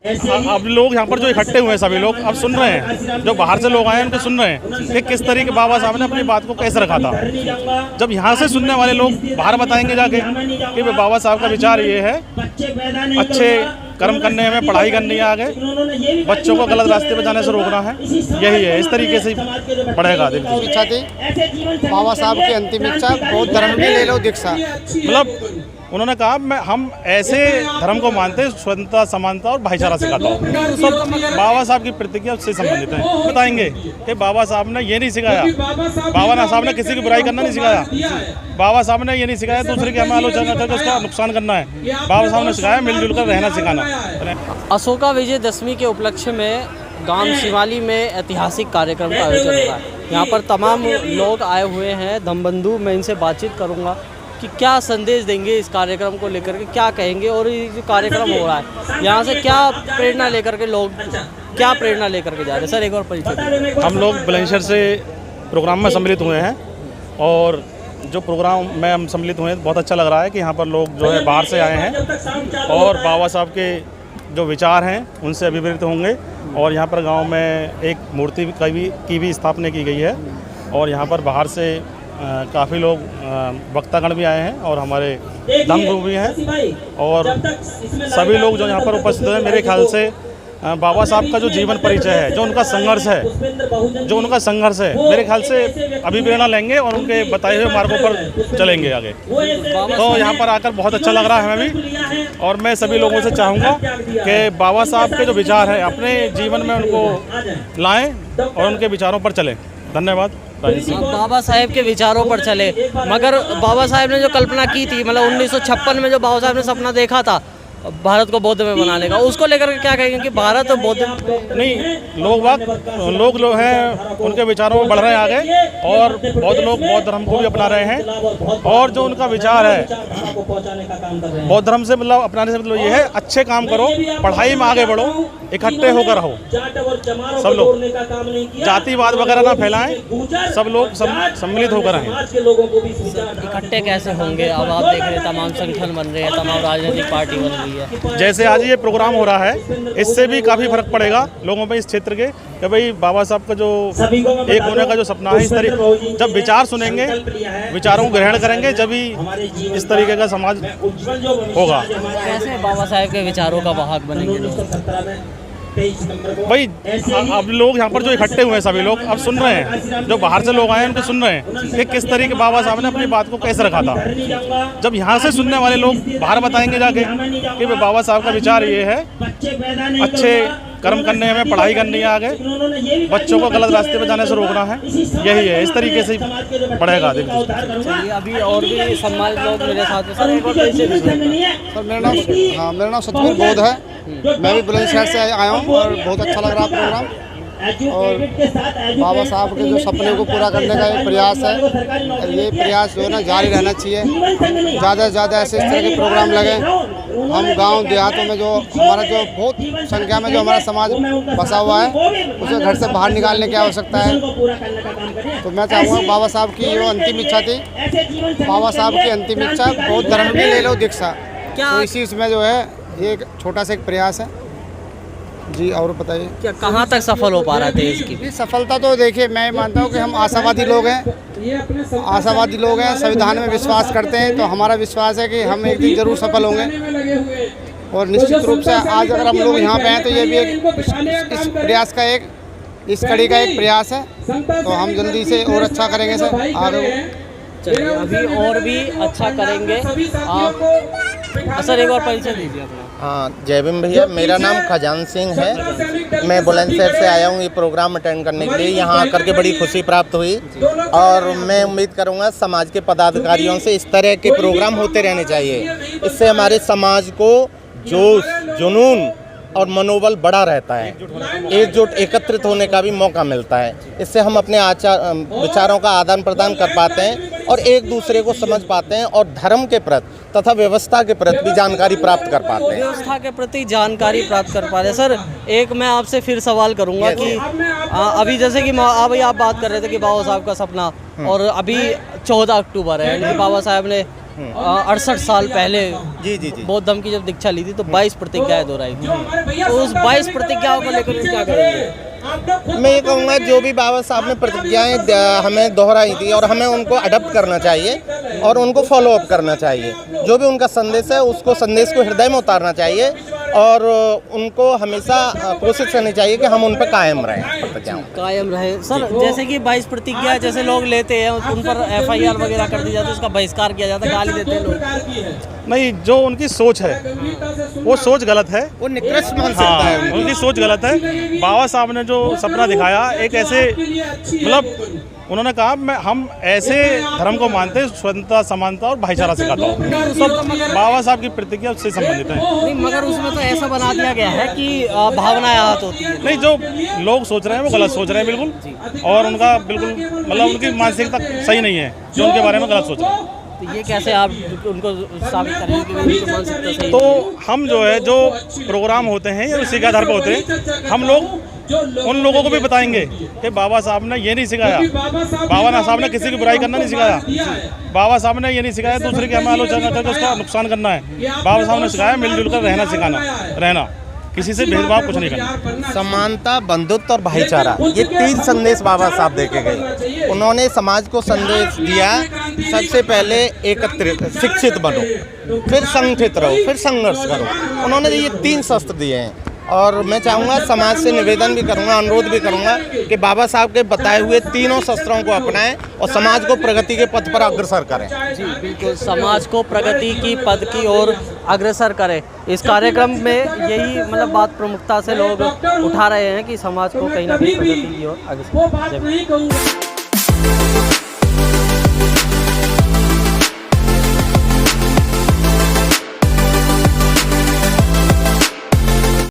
अब लोग यहाँ पर जो इकट्ठे हुए हैं सभी लोग अब सुन रहे हैं, जो बाहर से लोग आए हैं उनको सुन रहे हैं कि किस तरीके बाबा साहब ने अपनी बात को कैसे रखा था। जब यहाँ से सुनने वाले लोग बाहर बताएंगे जाके कि बाबा साहब का विचार ये है, अच्छे कर्म करने में, पढ़ाई करनी है, आगे बच्चों को गलत रास्ते पे जाने से रोकना है, यही है। इस तरीके से पढ़ेगा। इच्छा थी बाबा साहब की अंतिम इच्छा, बहुत धर्म की ले लो दीक्षा। मतलब उन्होंने कहा हम ऐसे धर्म को मानते हैं, स्वतंत्रता, समानता और भाईचारा सिखाता हूँ। सब बाबा साहब की प्रतिज्ञा उससे संबंधित है। बताएंगे कि बाबा साहब ने ये नहीं सिखाया, बाबा साहब ने किसी की बुराई करना नहीं सिखाया, बाबा साहब ने ये नहीं सिखाया दूसरे की हमें आलोचना करके उसका नुकसान करना है। बाबा साहब ने सिखाया मिलजुल कर रहना सिखाना। अशोका विजयदशमी के उपलक्ष्य में गांव शिवाली में ऐतिहासिक कार्यक्रम का आयोजन हुआ है। यहाँ पर तमाम लोग आए हुए हैं। धम्मबंधु, मैं इनसे बातचीत करूँगा कि क्या संदेश देंगे इस कार्यक्रम को लेकर के, क्या कहेंगे, और ये जो कार्यक्रम हो रहा है यहाँ से क्या प्रेरणा लेकर के लोग क्या प्रेरणा लेकर के जा रहे हैं। सर एक बार परिचय। हम लोग बुलंदशहर से प्रोग्राम में सम्मिलित हुए हैं और जो प्रोग्राम में हम सम्मिलित हुए हैं बहुत अच्छा लग रहा है कि यहाँ पर लोग जो है बाहर से आए हैं और बाबा साहब के जो विचार हैं उनसे अभिप्रेरित होंगे। और यहाँ पर गांव में एक मूर्ति की भी स्थापना की गई है और यहाँ पर बाहर से काफ़ी लोग वक्तागण भी आए हैं और हमारे धर्मगुरु भी हैं और सभी लोग जो यहाँ पर उपस्थित हैं, मेरे ख्याल से बाबा साहब का जो जीवन परिचय है, जो उनका संघर्ष है, मेरे ख्याल से अभिप्रेरणा लेंगे और उनके बताए हुए मार्गों पर चलेंगे आगे। तो यहाँ पर आकर बहुत अच्छा लग रहा है हमें भी और मैं सभी लोगों से चाहूँगा कि बाबा साहब के जो विचार हैं अपने जीवन में उनको लाएं और उनके विचारों पर चलें। धन्यवाद। बाबा साहेब के विचारों पर चले, मगर बाबा साहेब ने जो कल्पना की थी, मतलब 1956 में जो बाबा साहेब ने सपना देखा था भारत को बौद्ध में बनाने का, उसको लेकर के क्या कहेंगे कि भारत बौद्ध नहीं, लोग हैं उनके विचारों में बढ़ रहे हैं आगे और बौद्ध लोग बौद्ध धर्म को भी अपना रहे हैं और जो उनका विचार है बौद्ध धर्म से मतलब अपनाने से मतलब ये है अच्छे काम करो, पढ़ाई में आगे बढ़ो, इकट्ठे होकर रहो, सब लोग जातिवाद वगैरह ना फैलाएं, सब लोग सम्मिलित होकर रहें। इकट्ठे कैसे होंगे? अब आप देख रहे हैं तमाम संगठन बन रहे हैं, तमाम राजनीतिक पार्टी बन रही है। जैसे आज ये प्रोग्राम हो रहा है, इससे भी काफ़ी फर्क पड़ेगा लोगों में इस क्षेत्र के कि भाई बाबा साहब का जो एक होने का जो सपना है, इस तरीके जब विचार सुनेंगे, विचारों को ग्रहण करेंगे, जब ही इस तरीके का समाज होगा। कैसे बाबा साहब के विचारों का वाहक बनेंगे भाई? अब लोग यहाँ पर जो इकट्ठे हुए हैं सभी लोग अब सुन रहे हैं, जो बाहर से लोग आए हैं उनको सुन रहे हैं कि किस तरीके बाबा साहब ने अपनी बात को कैसे रखा था। जब यहाँ से सुनने वाले लोग बाहर बताएंगे जाके कि बाबा साहब का विचार ये है, अच्छे कर्म करने में, पढ़ाई करनी है, आगे बच्चों को गलत रास्ते पे जाने से रोकना है, यही है। इस तरीके से पढ़ेगा। अभी और भी सम्मानित लोग मेरे साथ हैं। सर मेरा नाम सतवीर बोध है। मैं भी बुलंदशहर से आया हूँ और बहुत अच्छा लग रहा है प्रोग्राम और बाबा साहब के जो सपने को पूरा करने का एक प्रयास है और ये प्रयास जो है ना जारी रहना चाहिए। ज़्यादा से ज़्यादा ऐसे इस तरह के प्रोग्राम लगे। हम गांव देहातों में जो हमारा जो बहुत संख्या में जो हमारा समाज बसा हुआ है उसे घर से बाहर निकालने की आवश्यकता है। तो मैं चाहूँगा बाबा साहब की जो अंतिम इच्छा थी, बाबा साहब की अंतिम इच्छा, बहुत धर्म की ले लो दीक्षा। तो इसी इसमें जो है ये एक छोटा सा एक प्रयास है जी। और बताइए क्या कहाँ तक सफल हो पा रहा है देश की? सफलता तो देखिए मैं मानता हूँ कि हम आशावादी लोग हैं, संविधान में विश्वास करते हैं। तो हमारा विश्वास है कि हम एक दिन जरूर सफल होंगे और निश्चित रूप से आज अगर हम लोग यहाँ पे हैं तो ये भी एक इस प्रयास का इस कड़ी का एक प्रयास है। तो हम जल्दी से और अच्छा करेंगे सर आगे। चलिए अभी और भी अच्छा करेंगे आप। सर एक बार परिचय दीजिए अपना। हाँ, जय भीम भैया। मेरा नाम खजान सिंह है। मैं बुलंदशहर से आया हूँ ये प्रोग्राम अटेंड करने के लिए। यहाँ आकर के बड़ी खुशी प्राप्त हुई और मैं उम्मीद करूँगा समाज के पदाधिकारियों से इस तरह के प्रोग्राम होते रहने चाहिए। इससे हमारे समाज को जोश, जुनून और मनोबल बढ़ा रहता है, एकजुट एकत्रित होने का भी मौका मिलता है। इससे हम अपने विचारों का आदान प्रदान कर पाते हैं और एक दूसरे को समझ पाते हैं और धर्म के प्रति तथा व्यवस्था के प्रति भी जानकारी प्राप्त कर पाते हैं। व्यवस्था के प्रति जानकारी प्राप्त कर पाते हैं। सर एक मैं आपसे फिर सवाल करूंगा कि अभी जैसे कि आप बात कर रहे थे कि बाबा साहब का सपना, और अभी 14 अक्टूबर है, बाबा साहब ने 68 साल पहले जी जी जी। बौद्ध धर्म की जब दीक्षा ली थी तो 22 प्रतिज्ञाएं दोहराई थी। तो उस 22 प्रतिज्ञाओं को लेकर क्या करेंगे? मैं ये कहूँगा जो भी बाबा साहब ने प्रतिज्ञाएं हमें दोहराई थी और हमें उनको अडॉप्ट करना चाहिए और उनको फॉलो अप करना चाहिए। जो भी उनका संदेश है उसको संदेश को हृदय में उतारना चाहिए और उनको हमेशा कोशिश करनी चाहिए कि हम उन पर कायम रहें, प्रतिज्ञाओं कायम रहे। सर जैसे कि 22 प्रतिज्ञा जैसे लोग लेते हैं उन पर FIR वगैरह कर दी जाती है, उसका बहिष्कार किया जाता है, गाली देते हैं लोग। नहीं, जो उनकी सोच है वो सोच गलत है। वो निकृष्ट मानसिकता है हाँ, उनकी सोच गलत है। बाबा साहब ने जो सपना दिखाया, एक ऐसे मतलब उन्होंने कहा हम ऐसे धर्म को मानते हैं स्वतंत्रता, समानता और भाईचारा सिखाता हूँ। सब बाबा साहब की प्रतिज्ञा उससे संबंधित है। नहीं, मगर उसमें तो ऐसा बना दिया गया है कि भावनाएं आहत होती है। नहीं, जो लोग सोच रहे हैं वो गलत सोच रहे हैं बिल्कुल, और उनका बिल्कुल मतलब उनकी मानसिकता सही नहीं है जो उनके बारे में गलत सोच रहे हैं। तो ये कैसे आप उनको साबित करेंगे कि उनकी मानसिकता सही? तो हम जो है जो प्रोग्राम होते हैं या उसी के आधार पर होते हैं, हम लोग उन लोगों को भी बताएंगे कि बाबा साहब ने ये नहीं सिखाया, बाबा साहब ने किसी की बुराई करना नहीं सिखाया, बाबा साहब ने ये नहीं सिखाया दूसरे की हमें आलोचना करके उसका नुकसान करना है। बाबा साहब ने सिखाया मिलजुल कर रहना, सिखाना, रहना, किसी से भेदभाव कुछ नहीं करना। समानता, बंधुत्व और भाईचारा, ये 3 संदेश बाबा साहब देके गए। उन्होंने समाज को संदेश दिया, सबसे पहले एकत्रित शिक्षित बनो, फिर संगठित रहो, फिर संघर्ष करो। उन्होंने ये 3 शस्त्र दिए हैं और मैं चाहूँगा समाज से निवेदन भी करूँगा, अनुरोध भी करूँगा कि बाबा साहब के बताए हुए तीनों शस्त्रों को अपनाएं और समाज को प्रगति के पथ पर अग्रसर करें। जी बिल्कुल, समाज को प्रगति की पद की ओर अग्रसर करें। इस कार्यक्रम में यही मतलब बात प्रमुखता से लोग उठा रहे हैं कि समाज को कहीं ना कहीं प्रगति की ओर अग्रसर।